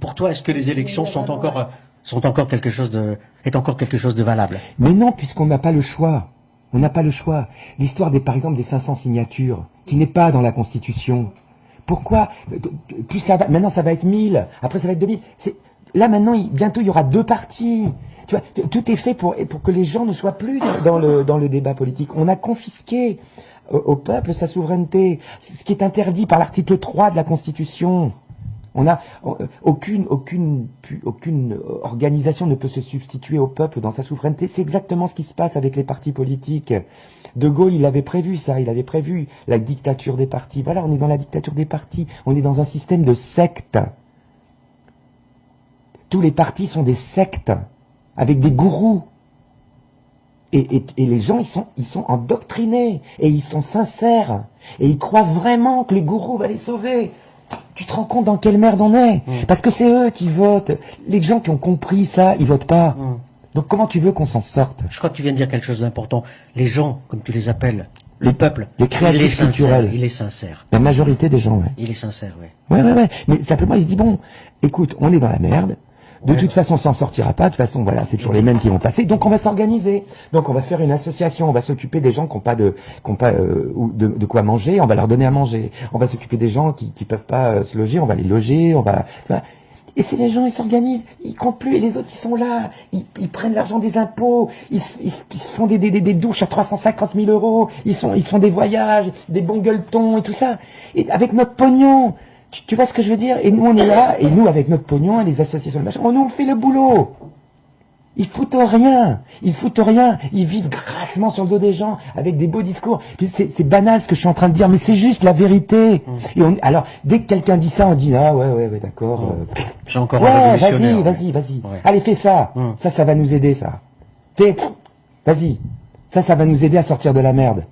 pour toi, est-ce que les élections sont encore quelque chose de valable? Mais non, puisqu'on n'a pas le choix. On n'a pas le choix. L'histoire par exemple, des 500 signatures, qui n'est pas dans la Constitution. Pourquoi? Plus ça va, maintenant ça va être 1000, après ça va être 2000. Là maintenant, bientôt il y aura 2 partis. Tu vois, tout est fait pour que les gens ne soient plus dans le débat politique. On a confisqué au peuple sa souveraineté, ce qui est interdit par l'article 3 de la Constitution. Aucune organisation ne peut se substituer au peuple dans sa souveraineté. C'est exactement ce qui se passe avec les partis politiques. De Gaulle, il avait prévu ça, il avait prévu la dictature des partis. Voilà, on est dans la dictature des partis. On est dans un système de sectes. Tous les partis sont des sectes, avec des gourous. Et les gens, ils sont endoctrinés, et ils sont sincères, et ils croient vraiment que les gourous vont les sauver. Tu te rends compte dans quelle merde on est? Parce que c'est eux qui votent. Les gens qui ont compris ça, ils votent pas. Donc comment tu veux qu'on s'en sorte? Je crois que tu viens de dire quelque chose d'important. Les gens, comme tu les appelles, le peuple, les créatifs culturels. Il est sincère. La majorité des gens, ouais. Il est sincère, ouais. Ouais. Mais simplement, il se dit, bon, écoute, on est dans la merde. De toute façon, on s'en sortira pas. De toute façon, voilà, c'est toujours les mêmes qui vont passer. Donc, on va s'organiser. Donc, on va faire une association. On va s'occuper des gens qui n'ont pas de quoi manger. On va leur donner à manger. On va s'occuper des gens qui peuvent pas se loger. On va les loger. Voilà. Et c'est les gens, ils s'organisent. Ils comptent plus. Et les autres, ils sont là. Ils prennent l'argent des impôts. Ils se font des douches à 350 000 euros. Ils font des voyages, des bons gueuletons et tout ça. Et avec notre pognon. Tu vois ce que je veux dire? Et nous, on est là, et nous, avec notre pognon, et les associations de machin, on fait le boulot. Ils foutent rien. Ils vivent grassement sur le dos des gens, avec des beaux discours. Puis c'est banal ce que je suis en train de dire, mais c'est juste la vérité. Et alors, dès que quelqu'un dit ça, on dit, ah ouais, d'accord. J'ai encore un révolutionnaire. Vas-y. Ouais. Allez, fais ça. Ça va nous aider, ça. Vas-y. Ça va nous aider à sortir de la merde.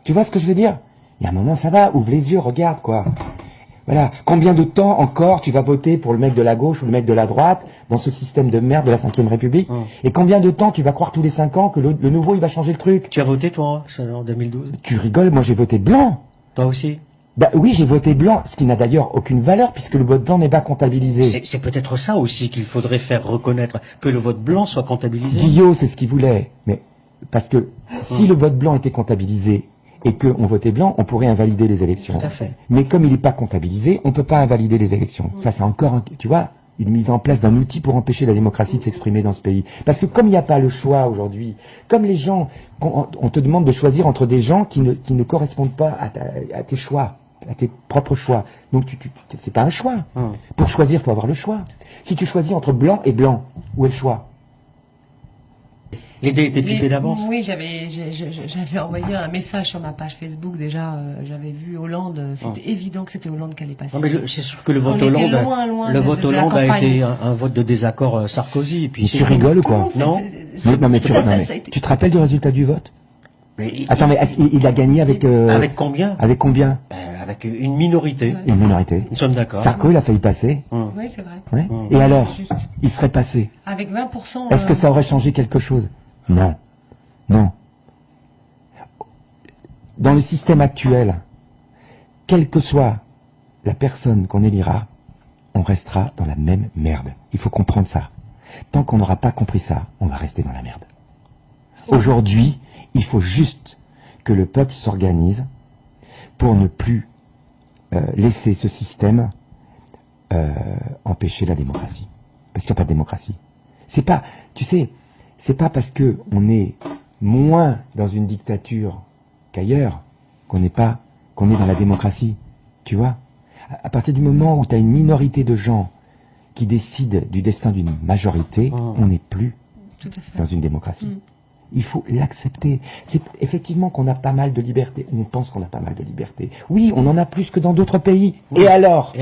Tu vois ce que je veux dire? Il y a un moment, ça va. Ouvre les yeux, regarde, quoi. Voilà. Combien de temps encore tu vas voter pour le mec de la gauche ou le mec de la droite dans ce système de merde de la 5e République? Et combien de temps tu vas croire tous les 5 ans que le nouveau, il va changer le truc? Tu as voté, toi, en 2012? Tu rigoles, moi j'ai voté blanc. Toi aussi? Bah oui, j'ai voté blanc, ce qui n'a d'ailleurs aucune valeur puisque le vote blanc n'est pas comptabilisé. C'est peut-être ça aussi qu'il faudrait faire reconnaître, que le vote blanc soit comptabilisé. Guillot, c'est ce qu'il voulait. Mais parce que si le vote blanc était comptabilisé, et qu'on votait blanc, on pourrait invalider les élections. Tout à fait. Mais comme il n'est pas comptabilisé, on ne peut pas invalider les élections. Ça, c'est encore, tu vois, une mise en place d'un outil pour empêcher la démocratie de s'exprimer dans ce pays. Parce que comme il n'y a pas le choix aujourd'hui, comme les gens, on te demande de choisir entre des gens qui ne correspondent pas à tes choix, à tes propres choix. Donc, c'est pas un choix. Pour choisir, il faut avoir le choix. Si tu choisis entre blanc et blanc, où est le choix? L'idée était pipée d'avance. Oui, j'avais envoyé un message sur ma page Facebook déjà. J'avais vu Hollande. C'était évident que c'était Hollande qui allait passer. Non, mais c'est sûr que le vote Hollande, a été un vote de désaccord Sarkozy. Et puis tu rigoles ou quoi? Non. Mais tu te rappelles du résultat du vote? Attends, mais il a gagné avec... avec combien? Avec combien? Avec une minorité. Une minorité. Nous sommes d'accord. Sarko, il a failli passer. Oui, c'est vrai. Ouais. Et alors, il serait passé. Avec 20%... Est-ce que ça aurait changé quelque chose? Non. Non. Dans le système actuel, quelle que soit la personne qu'on élira, on restera dans la même merde. Il faut comprendre ça. Tant qu'on n'aura pas compris ça, on va rester dans la merde. Aujourd'hui, il faut juste que le peuple s'organise pour ne plus laisser ce système empêcher la démocratie. Parce qu'il n'y a pas de démocratie. C'est pas, tu sais, c'est pas parce que on est moins dans une dictature qu'ailleurs qu'on est dans la démocratie. Tu vois? À partir du moment où tu as une minorité de gens qui décident du destin d'une majorité, on n'est plus dans une démocratie. Il faut l'accepter. C'est effectivement qu'on a pas mal de liberté. On pense qu'on a pas mal de liberté. Oui, on en a plus que dans d'autres pays. Oui. Et alors?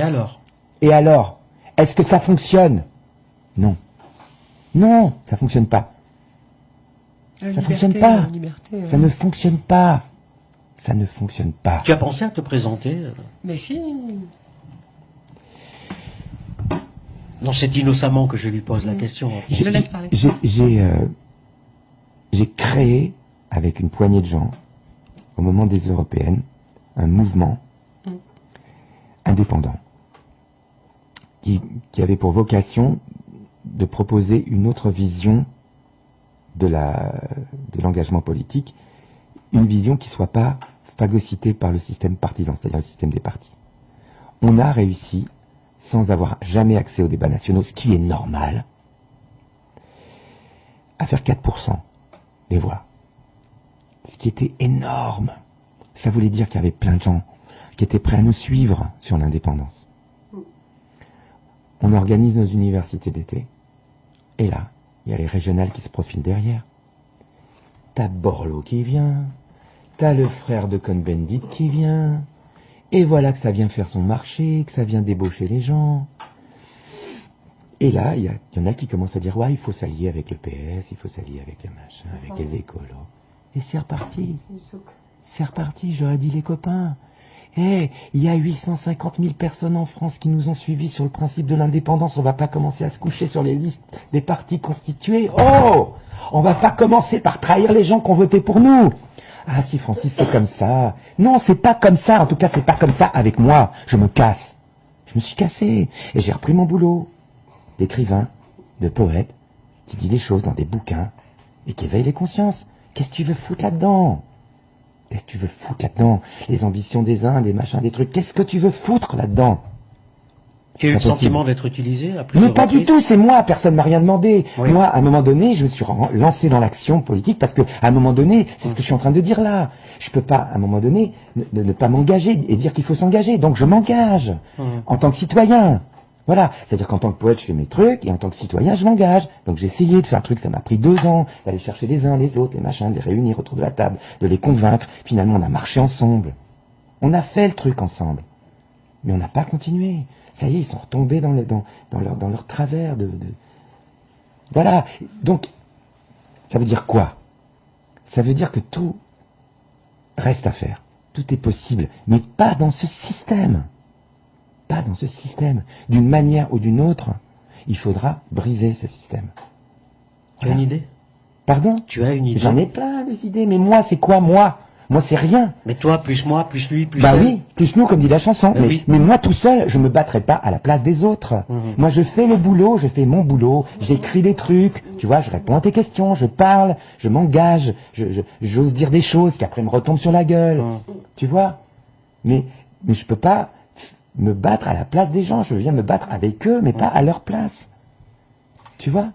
Et alors? Est-ce que ça fonctionne? Non. Non, ça fonctionne pas. Ça fonctionne pas. Ça ne fonctionne pas. Ça ne fonctionne pas. Tu as pensé à te présenter? Mais si. Non, c'est innocemment que je lui pose la question. Je le laisse parler. J'ai créé, avec une poignée de gens, au moment des européennes, un mouvement indépendant. qui avait pour vocation de proposer une autre vision de l'engagement politique, une vision qui ne soit pas phagocytée par le système partisan, c'est-à-dire le système des partis. On a réussi, sans avoir jamais accès aux débats nationaux, ce qui est normal, à faire 4% des voix. Ce qui était énorme. Ça voulait dire qu'il y avait plein de gens qui étaient prêts à nous suivre sur l'indépendance. On organise nos universités d'été, et là, il y a les régionales qui se profilent derrière. T'as Borloo qui vient, t'as le frère de Cohn-Bendit qui vient, et voilà que ça vient faire son marché, que ça vient débaucher les gens. Et là, il y en a qui commencent à dire, ouais, il faut s'allier avec le PS, il faut s'allier avec le machin, avec les écolos. Et c'est reparti. C'est reparti, j'aurais dit les copains. Eh, il y a 850 000 personnes en France qui nous ont suivis sur le principe de l'indépendance. On va pas commencer à se coucher sur les listes des partis constitués. Oh! On va pas commencer par trahir les gens qui ont voté pour nous. Ah si, Francis, c'est comme ça. Non, c'est pas comme ça. En tout cas, c'est pas comme ça avec moi. Je me casse. Je me suis cassé. Et j'ai repris mon boulot d'écrivain, de poète, qui dit des choses dans des bouquins et qui éveille les consciences. Qu'est-ce que tu veux foutre là-dedans? Qu'est-ce que tu veux foutre là-dedans? Les ambitions des uns, des machins, des trucs. Qu'est-ce que tu veux foutre là-dedans? Tu as eu le sentiment d'être utilisé à Mais plusieurs pas du reprises? tout, c'est moi, personne m'a rien demandé. Oui. Moi, à un moment donné, je me suis lancé dans l'action politique parce que, à un moment donné, c'est ce que je suis en train de dire là. Je peux pas, à un moment donné, ne pas m'engager et dire qu'il faut s'engager. Donc je m'engage en tant que citoyen. Voilà. C'est-à-dire qu'en tant que poète, je fais mes trucs et en tant que citoyen, je m'engage. Donc j'ai essayé de faire un truc, ça m'a pris 2 ans, d'aller chercher les uns, les autres, les machins, de les réunir autour de la table, de les convaincre. Finalement, on a marché ensemble. On a fait le truc ensemble. Mais on n'a pas continué. Ça y est, ils sont retombés dans leur travers de... Voilà. Donc, ça veut dire quoi? Ça veut dire que tout reste à faire. Tout est possible. Mais pas dans ce système. Pas dans ce système. D'une manière ou d'une autre, il faudra briser ce système. Tu as une idée? Pardon? Tu as une idée? J'en ai plein des idées. Mais moi, c'est quoi, moi? Moi, c'est rien. Mais toi, plus moi, plus lui, plus Bah elle. oui, plus nous, comme dit la chanson. Ben oui. Mais moi, tout seul, je me battrai pas à la place des autres. Moi, je fais le boulot, je fais mon boulot, j'écris des trucs, tu vois, je réponds à tes questions, je parle, je m'engage, j'ose dire des choses qui après me retombent sur la gueule. Tu vois? Mais je peux pas me battre à la place des gens, je viens me battre avec eux, mais pas à leur place. Tu vois?